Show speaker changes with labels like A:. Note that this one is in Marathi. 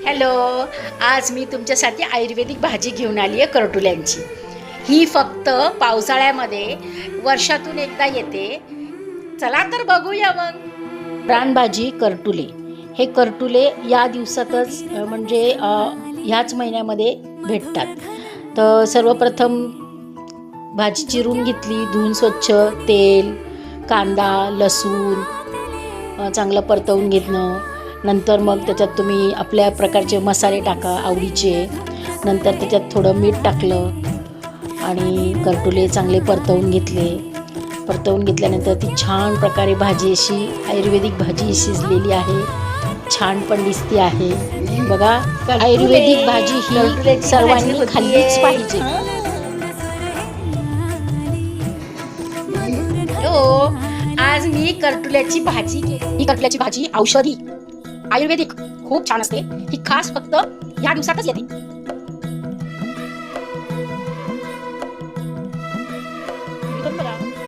A: हॅलो, आज मी तुमच्यासाठी आयुर्वेदिक भाजी घेऊन आली आहे करटुल्यांची. ही फक्त पावसाळ्यामध्ये वर्षातून एकदा येते. चला तर बघूया मग. रानभाजी करटुले. हे करटुले या दिवसातच म्हणजे ह्याच महिन्यामध्ये भेटतात. तर सर्वप्रथम भाजी चिरून घेतली, धुवून स्वच्छ, तेल, कांदा, लसूण चांगलं परतवून घेतलं. नंतर मग त्याच्यात तुम्ही आपल्या प्रकारचे मसाले टाका आवडीचे. नंतर त्याच्यात थोडं मीठ टाकलं आणि करटुले चांगले परतवून घेतले. परतवून घेतल्यानंतर ती छान प्रकारे भाजी अशी आयुर्वेदिक भाजी शिजलेली आहे. छान पण दिसते आहे बघा. आयुर्वेदिक भाजी ही सर्वांनी खाल्लीच पाहिजे. आज मी करटुल्याची भाजी केली. ही करटुल्याची भाजी औषधी आयुर्वेदिक खूप छान असते. ही खास फक्त या दिवसातच येते.